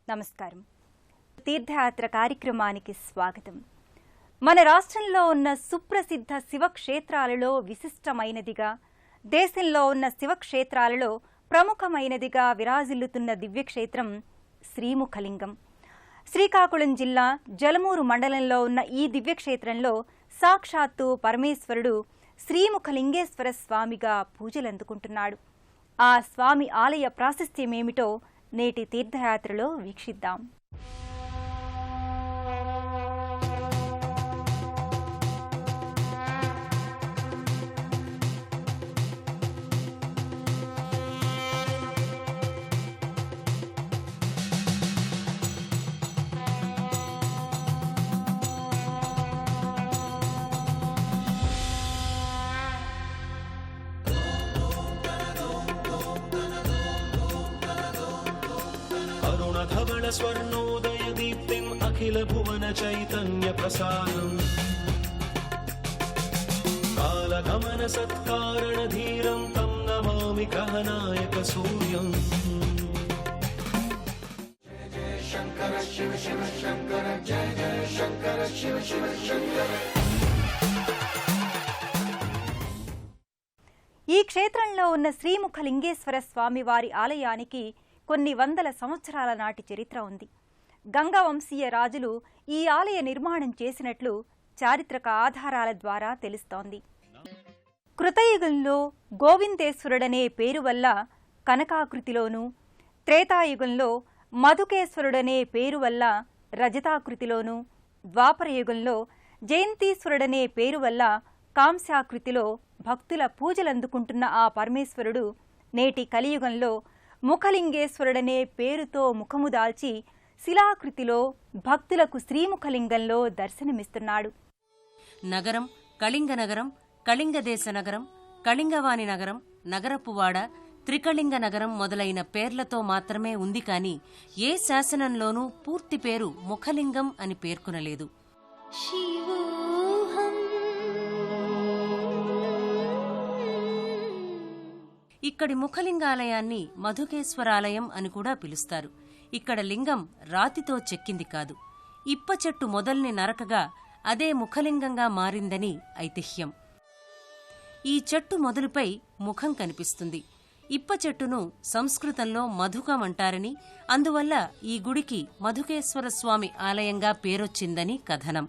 నమస్కారం. తీర్థయాత్ర కార్యక్రమానికి స్వాగతం. మన రాష్ట్రంలో ఉన్న సుప్రసిద్ధ శివక్షేత్రాలలో విశిష్టమైనదిగా, దేశంలో ఉన్న శివక్షేత్రాలలో ప్రముఖమైనదిగా విరాజిల్లుతున్న దివ్యక్షేత్రం శ్రీముఖలింగం. శ్రీకాకుళం జిల్లా జలమూరు మండలంలో ఉన్న ఈ దివ్యక్షేత్రంలో సాక్షాత్తు పరమేశ్వరుడు శ్రీముఖలింగేశ్వర స్వామిగా పూజలందుకుంటున్నాడు. ఆ స్వామి ఆలయ ప్రాశస్త్యమేమిటో నేటి తీర్థయాత్రలో వీక్షిద్దాం. स्वर्णोदय दीप्तिम् अखिल भुवन चैतन्य प्रसादम् कालगमन सत्कारण धीरं तं नमामि कहनायक सूर्यम्. जय जय शंकर शिव शिव शंकर, जय जय शंकर शिव शिव शंकर. ఈ క్షేత్రంలో ఉన్న శ్రీముఖలింగేశ్వర స్వామి వారి ఆలయానికి కొన్ని వందల సంవత్సరాల నాటి చరిత్ర ఉంది. గంగవంశీయ రాజులు ఈ ఆలయ నిర్మాణం చేసినట్లు చారిత్రక ఆధారాల ద్వారా తెలుస్తోంది. కృతయుగంలో గోవిందేశ్వరుడనే పేరు వల్ల కనకాకృతిలోనూ, త్రేతాయుగంలో మధుకేశ్వరుడనే పేరు వల్ల రజతాకృతిలోనూ, ద్వాపరయుగంలో జయంతీశ్వరుడనే పేరు వల్ల కాంస్యాకృతిలో భక్తుల పూజలందుకుంటున్న ఆ పరమేశ్వరుడు నేటి కలియుగంలో ముఖలింగేశ్వరుడనే పేరుతో ముఖము దాల్చి శిలాకృతిలో భక్తులకు శ్రీముఖలింగంలో దర్శనమిస్తున్నాడు. నగరం కళింగ నగరం, కళింగదేశ నగరం, కళింగవాణి నగరం, నగరపువాడ, త్రికళింగ నగరం మొదలైన పేర్లతో మాత్రమే ఉంది కాని ఏ శాసనంలోనూ పూర్తి పేరు ముఖలింగం అని పేర్కొనలేదు. ఇక్కడి ముఖలింగాలయాన్ని మధుకేశ్వరాలయం అని కూడా పిలుస్తారు. ఇక్కడ లింగం రాతితో చెక్కింది కాదు, ఇప్ప చెట్టు మొదల్ని నరకగా అదే ముఖలింగంగా మారిందని ఐతిహ్యం. ఈ చెట్టు మొదలుపై ముఖం కనిపిస్తుంది. ఇప్ప చెట్టును సంస్కృతంలో మధుకం అంటారని, అందువల్ల ఈ గుడికి మధుకేశ్వర స్వామి ఆలయంగా పేరొచ్చిందని కథనం.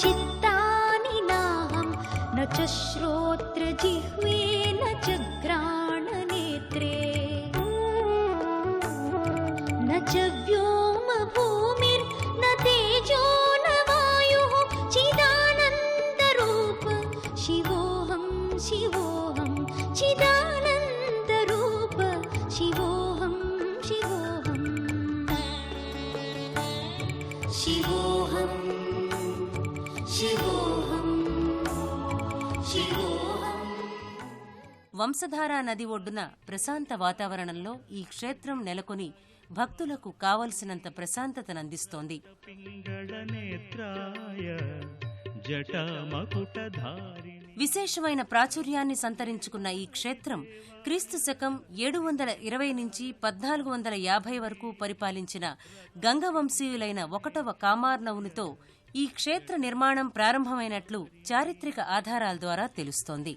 चित्तानि नाहं न च श्रोत्र जिह्वे न च घ्राण नेत्रे न च व्योम भूमिर्न तेजो न वायुः चिदानन्द रूप शिवोऽहं शिवोऽहं चिदानन्द रूप शिवोऽहं शिवोऽहं शिवोऽहं వంశధారా నది ఒడ్డున ప్రశాంత వాతావరణంలో ఈ క్షేత్రం నెలకొని భక్తులకు కావలసినంత ప్రశాంతతనందిస్తోంది. విశేషమైన ప్రాచుర్యాన్ని సంతరించుకున్న ఈ క్షేత్రం క్రీస్తు శకం 720 నుంచి 1450 వరకు పరిపాలించిన గంగవంశీయులైన 1వ కామార్నవునితో ఈ క్షేత్ర నిర్మాణం ప్రారంభమైనట్లు చారిత్రక ఆధారాల ద్వారా తెలుస్తోంది.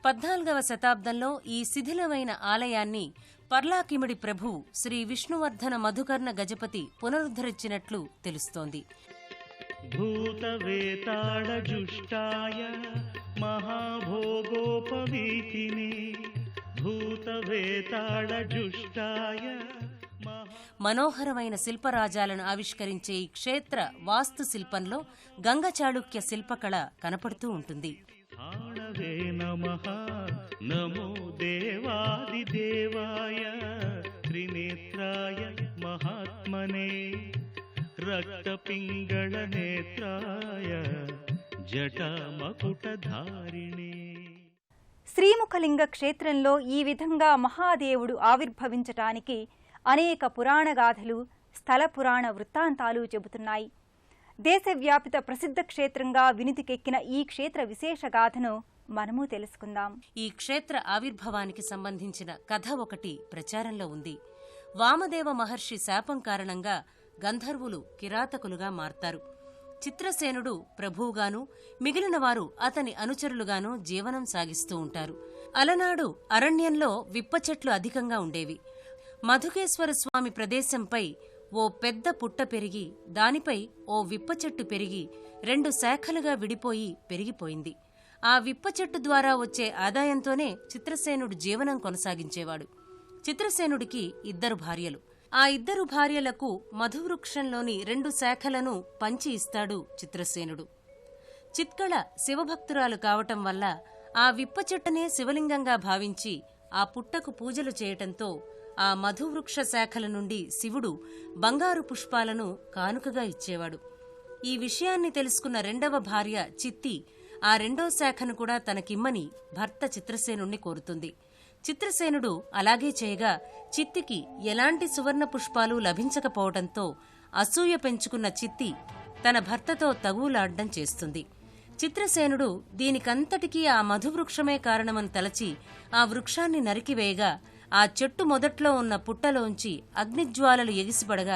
14వ శతాబ్దంలో ఈ శిథిలమైన ఆలయాన్ని పర్లాకిమిడి ప్రభు శ్రీ విష్ణువర్ధన మధుకర్ణ గజపతి పునరుద్ధరించినట్లు తెలుస్తోంది. భూతవేతాళజుష్టాయ మహాభోగోపవీతినే భూతవేతాళజుష్టాయ. మనోహరమైన శిల్పరాజాలను ఆవిష్కరించే ఈ క్షేత్ర వాస్తు శిల్పంలో గంగ చాళుక్య శిల్పకళ కనపడుతూ ఉంటుంది. నమో దేవాదిదేవాయ త్రినేత్రాయ మహాత్మనే రక్తపింగళ నేత్రాయ జటామకుటధారిణే. శ్రీముఖలింగ క్షేత్రంలో ఈ విధంగా మహాదేవుడు ఆవిర్భవించటానికి అనేక పురాణగాథలు, స్థల పురాణ వృత్తాంతాలు చెబుతున్నాయి. దేశవ్యాపిత ప్రసిద్ధ క్షేత్రంగా వినుతికెక్కిన ఈ క్షేత్ర విశేషగాథను మనము తెలుసుకుందాం. ఈ క్షేత్ర ఆవిర్భావానికి సంబంధించిన కథ ఒకటి ప్రచారంలో ఉంది. వామదేవ మహర్షి శాపం కారణంగా గంధర్వులు కిరాతకులుగా మారతారు. చిత్రసేనుడు ప్రభువుగాను, మిగిలిన వారు అతని అనుచరులుగాను జీవనం సాగిస్తూ ఉంటారు. అలనాడు అరణ్యంలో విప్ప చెట్లు అధికంగా ఉండేవి. మధుకేశ్వర స్వామి ప్రదేశంపై ఓ పెద్ద పుట్ట పెరిగి దానిపై ఓ విప్ప చెట్టు పెరిగి 2 శాఖలుగా విడిపోయి పెరిగిపోయింది. ఆ విప్ప చెట్టు ద్వారా వచ్చే ఆదాయంతోనే చిత్రసేనుడు జీవనం కొనసాగించేవాడు. చిత్రసేనుడికి 2 భార్యలు. ఆ 2 భార్యలకు మధువృక్షంలోని 2 శాఖలను పంచి ఇస్తాడు చిత్రసేనుడు. చిత్కళ శివభక్తురాలు కావటం వల్ల ఆ విప్ప చెట్టునే శివలింగంగా భావించి ఆ పుట్టకు పూజలు చేయటంతో ఆ మధువృక్ష శాఖల నుండి శివుడు బంగారు పుష్పాలను కానుకగా ఇచ్చేవాడు. ఈ విషయాన్ని తెలుసుకున్న 2వ భార్య చిత్తి ఆ 2వ శాఖను కూడా తనకిమ్మని భర్త చిత్రసేనుణ్ణి కోరుతుంది. చిత్రసేనుడు అలాగే చేయగా చిత్తికి ఎలాంటి సువర్ణ పుష్పాలు లభించకపోవడంతో అసూయ పెంచుకున్న చిత్తి తన భర్తతో తగువులాడ్డం చేస్తుంది. చిత్రసేనుడు దీనికంతటికీ ఆ మధువృక్షమే కారణమని తలచి ఆ వృక్షాన్ని నరికివేయగా ఆ చెట్టు మొదట్లో ఉన్న పుట్టలోంచి అగ్నిజ్వాలలు ఎగిసిపడగా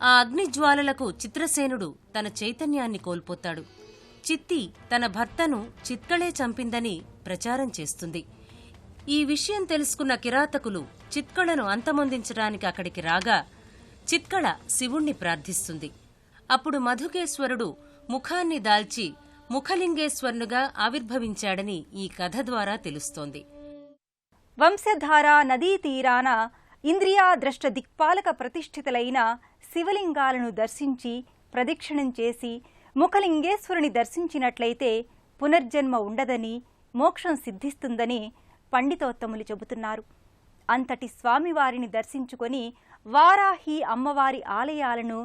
ఆ అగ్నిజ్వాలలకు చిత్రసేనుడు తన చైతన్యాన్ని కోల్పోతాడు. చిత్తి తన భర్తను చిత్కళే చంపిందని ప్రచారం చేస్తుంది. ఈ విషయం తెలుసుకున్న కిరాతకులు చిత్కళను అంతమొందించడానికి అక్కడికి రాగా చిత్కళ శివుణ్ణి ప్రార్థిస్తుంది. అప్పుడు మధుకేశ్వరుడు ముఖాన్ని దాల్చి ముఖలింగేశ్వరునిగా ఆవిర్భవించాడని ఈ కథ ద్వారా తెలుస్తోంది. వంశధార నదీ తీరాన ఇంద్రియాద్రష్ట దిక్పాలక ప్రతిష్ఠితులైన శివలింగాలను దర్శించి ప్రదక్షిణం చేసి ముఖలింగేశ్వరుని దర్శించినట్లయితే పునర్జన్మ ఉండదని, మోక్షం సిద్ధిస్తుందని పండితోత్తములు చెబుతున్నారు. అంతటి స్వామివారిని దర్శించుకొని వారాహి అమ్మవారి ఆలయాలను,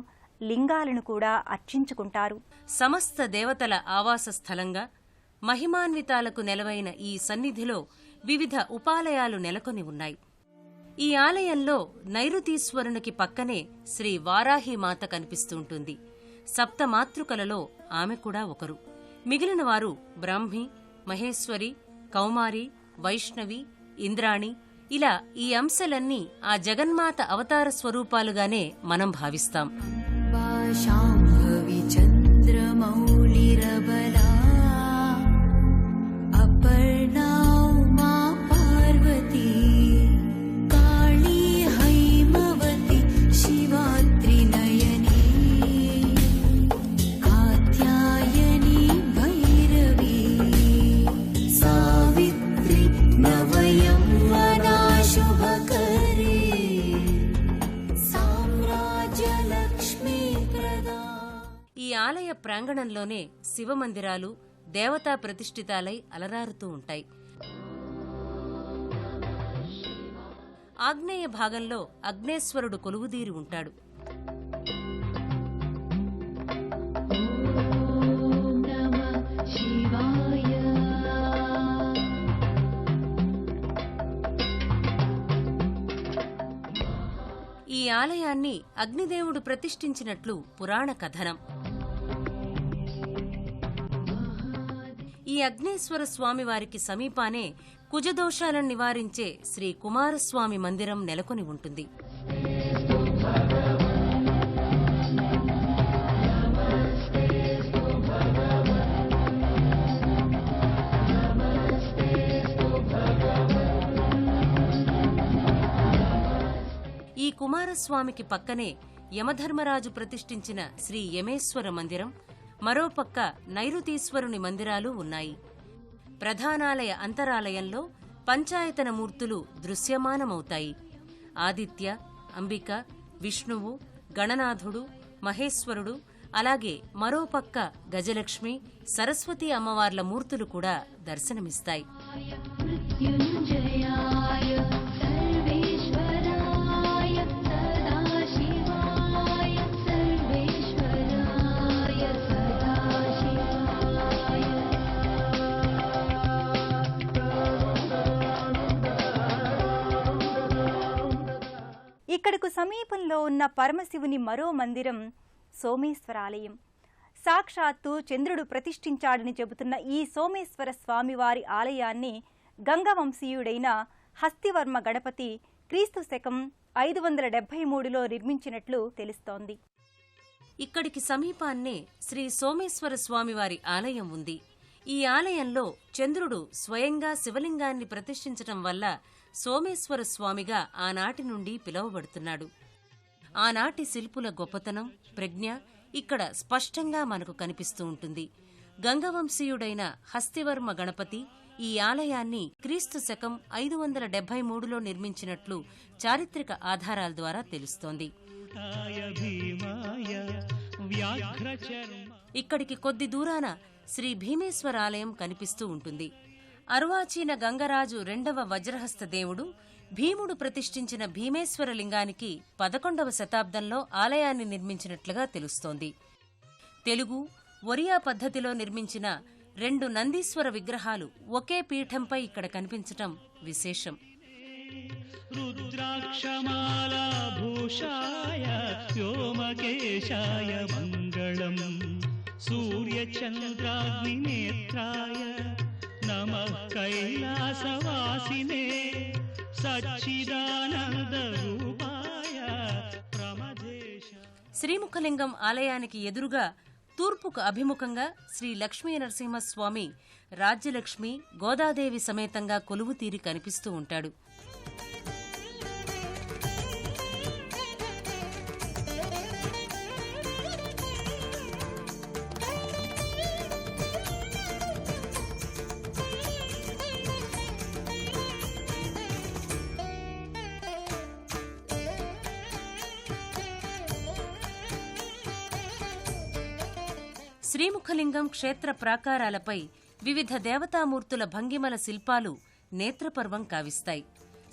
లింగాలను కూడా అర్చించుకుంటారు. సమస్త దేవతల ఆవాస స్థలంగా మహిమాన్వితాలకు నెలవైన ఈ సన్నిధిలో వివిధ ఉపాలయాలు నెలకొని ఉన్నాయి. ఈ ఆలయంలో నైరుతీశ్వరునికి పక్కనే శ్రీ వారాహిమాత కనిపిస్తుంటుంది. సప్తమాతృకలలో ఆమె కూడా ఒకరు. మిగిలిన వారు బ్రాహ్మి, మహేశ్వరి, కౌమారి, వైష్ణవి, ఇంద్రాణి. ఇలా ఈ అంశాలన్నీ ఆ జగన్మాత అవతార స్వరూపాలుగానే మనం భావిస్తాం. ఈ ఆలయ ప్రాంగణంలోనే శివమందిరాలు దేవతా ప్రతిష్ఠితాలై అలరారుతూ ఉంటాయి. ఆగ్నేయ భాగంలో అగ్నేశ్వరుడు కొలువుదీరి ఉంటాడు. ఈ ఆలయాన్ని అగ్నిదేవుడు ప్రతిష్ఠించినట్లు పురాణ కథనం. ఈ అగ్నేశ్వర స్వామివారికి సమీపానే కుజదోషాలను నివారించే శ్రీ కుమారస్వామి మందిరం నెలకొని ఉంటుంది. ఈ కుమారస్వామికి పక్కనే యమధర్మరాజు ప్రతిష్ఠించిన శ్రీ యమేశ్వర మందిరం, మరోపక్క నైరుతీశ్వరుని మందిరాలు ఉన్నాయి. ప్రధానాలయ అంతరాలయంలో పంచాయతన మూర్తులు దృశ్యమానమవుతాయి. ఆదిత్య, అంబిక, విష్ణువు, గణనాథుడు, మహేశ్వరుడు, అలాగే మరోపక్క గజలక్ష్మి, సరస్వతి అమ్మవార్ల మూర్తులు కూడా దర్శనమిస్తాయి. ఇక్కడకు సమీపంలో ఉన్న పరమశివుని మరో మందిరం సోమేశ్వరాలయం. సాక్షాత్తు చంద్రుడు ప్రతిష్ఠించాడని చెబుతున్న ఈ సోమేశ్వర స్వామివారి ఆలయాన్ని గంగవంశీయుడైన హస్తివర్మ గణపతి క్రీస్తు శకం 573లో నిర్మించినట్లు తెలుస్తోంది. ఇక్కడికి సమీపాన్నే శ్రీ సోమేశ్వర స్వామివారి ఆలయం ఉంది. ఈ ఆలయంలో చంద్రుడు స్వయంగా శివలింగాన్ని ప్రతిష్ఠించటం వల్ల సోమేశ్వర స్వామిగా ఆనాటి నుండి పిలువబడుతున్నాడు. ఆనాటి శిల్పుల గొప్పతనం, ప్రజ్ఞ ఇక్కడ స్పష్టంగా మనకు కనిపిస్తూ ఉంటుంది. గంగవంశీయుడైన హస్తివర్మ గణపతి ఈ ఆలయాన్ని క్రీస్తు శకం 573లో నిర్మించినట్లు చారిత్రక ఆధారాల ద్వారా తెలుస్తోంది. ఇక్కడికి కొద్ది దూరాన శ్రీ భీమేశ్వర ఆలయం కనిపిస్తూ ఉంటుంది. అర్వాచీన గంగరాజు 2వ వజ్రహస్త దేవుడు భీముడు ప్రతిష్ఠించిన భీమేశ్వర లింగానికి 11వ శతాబ్దంలో ఆలయాన్ని నిర్మించినట్లుగా తెలుస్తోంది. తెలుగు, ఒరియా పద్ధతిలో నిర్మించిన 2 నందీశ్వర విగ్రహాలు ఒకే పీఠంపై ఇక్కడ కనిపించటం విశేషం. రుద్రాక్షమాలాభూషాయ వ్యోమకేశాయ మంగళం సూర్యచంద్రాగ్నినేత్రాయ నమః కైలాసవాసినే సచ్చిదానందరూపాయ ప్రమదేశ. శ్రీముఖలింగం ఆలయానికి ఎదురుగా తూర్పుకు అభిముఖంగా శ్రీ లక్ష్మీ నరసింహస్వామి రాజ్యలక్ష్మి, గోదాదేవి సమేతంగా కొలువుతీరి కనిపిస్తూ ఉంటాడు. శ్రీముఖలింగం క్షేత్ర ప్రాకారాలపై వివిధ దేవతామూర్తుల భంగిమల శిల్పాలు నేత్రపర్వం కావిస్తాయి.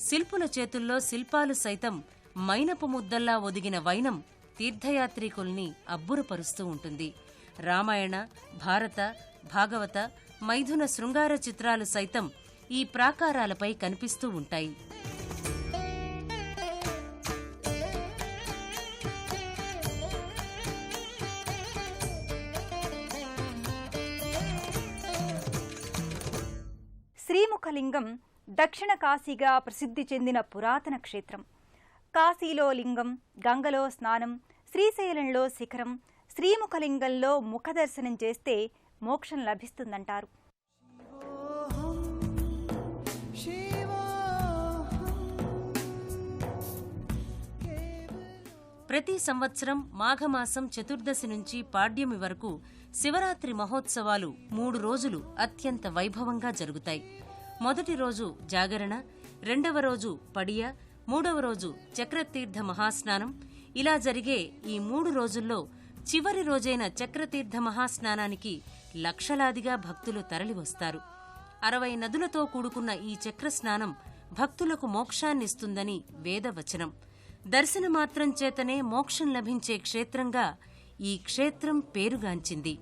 శిల్పుల చేతుల్లో శిల్పాలు సైతం మైనపు ముద్దల్లా ఒదిగిన వైనం తీర్థయాత్రికుల్ని అబ్బురపరుస్తూ ఉంటుంది. రామాయణ, భారత, భాగవత, మైథున శృంగార చిత్రాలు సైతం ఈ ప్రాకారాలపై కనిపిస్తూ ఉంటాయి. శ్రీముఖలింగం దక్షిణ కాశీగా ప్రసిద్ధి చెందిన పురాతన క్షేత్రం. కాశీలో లింగం, గంగలో స్నానం, శ్రీశైలంలో శిఖరం, శ్రీముఖలింగంలో ముఖదర్శనం చేస్తే మోక్షం లభిస్తుందంటారు. ప్రతి సంవత్సరం మాఘమాసం చతుర్దశి నుంచి పాడ్యమి వరకు శివరాత్రి మహోత్సవాలు 3 రోజులు అత్యంత వైభవంగా జరుగుతాయి. మొదటి రోజు జాగరణ, 2వ రోజు పడియ, 3వ రోజు చక్రతీర్థ మహాస్నానం. ఇలా జరిగే ఈ 3 రోజుల్లో చివరి రోజైన చక్రతీర్థ మహాస్నానానికి లక్షలాదిగా భక్తులు తరలివస్తారు. 60 నదులతో కూడుకున్న ఈ చక్రస్నానం భక్తులకు మోక్షాన్నిస్తుందని వేదవచనం. దర్శనమాత్రం చేతనే మోక్షం లభించే క్షేత్రంగా ఈ క్షేత్రం పేరుగాంచింది.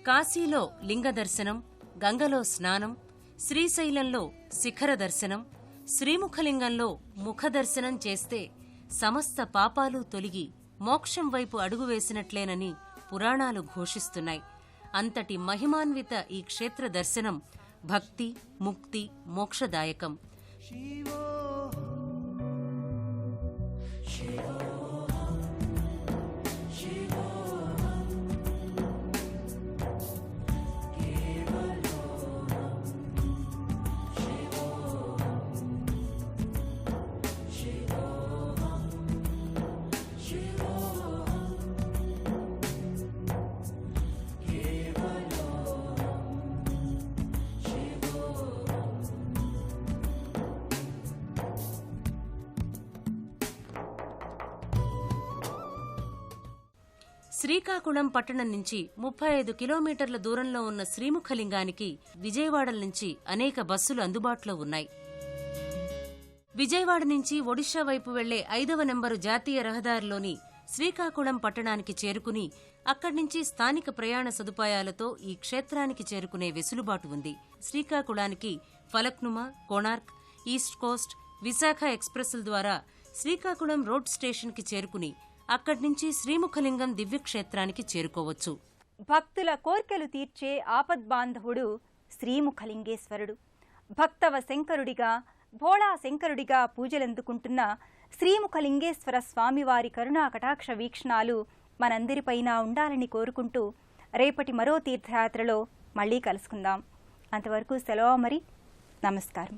కాశీలో లింగ దర్శనం, గంగలో స్నానం, శ్రీశైలంలో శిఖర దర్శనం, శ్రీముఖలింగంలో ముఖ దర్శనం చేస్తే సమస్త పాపాలు తొలగి మోక్షం వైపు అడుగు వేసినట్లేనని పురాణాలు ఘోషిస్తున్నాయి. అంతటి మహిమాన్విత ఈ క్షేత్ర దర్శనం భక్తి, ముక్తి, మోక్షదాయకం. శ్రీకాకుళం పట్టణం నుంచి 35 కిలోమీటర్ల దూరంలో ఉన్న శ్రీముఖలింగానికి విజయవాడ నుంచి అనేక బస్సులు అందుబాటులో ఉన్నాయి. విజయవాడ నుంచి ఒడిషా వైపు వెళ్లే 5వ నెంబరు జాతీయ రహదారిలోని శ్రీకాకుళం పట్టణానికి చేరుకుని అక్కడి నుంచి స్థానిక ప్రయాణ సదుపాయాలతో ఈ క్షేత్రానికి చేరుకునే వెసులుబాటు ఉంది. శ్రీకాకుళానికి ఫలక్నుమా, కోణార్క్, ఈస్ట్ కోస్ట్, విశాఖ ఎక్స్ప్రెస్ల ద్వారా శ్రీకాకుళం రోడ్ స్టేషన్కి చేరుకుని అక్కడి నుంచి శ్రీముఖలింగం దివ్యక్షేత్రానికి చేరుకోవచ్చు. భక్తుల కోర్కెలు తీర్చే ఆపద్బాంధవుడు శ్రీముఖలింగేశ్వరుడు. భక్తవ శంకరుడిగా, భోళా శంకరుడిగా పూజలందుకుంటున్న శ్రీముఖలింగేశ్వర స్వామివారి కరుణా కటాక్ష వీక్షణాలు మనందరిపైన ఉండాలని కోరుకుంటూ రేపటి మరో తీర్థయాత్రలో మళ్లీ కలుసుకుందాం. అంతవరకు సెలవు మరి. నమస్కారం.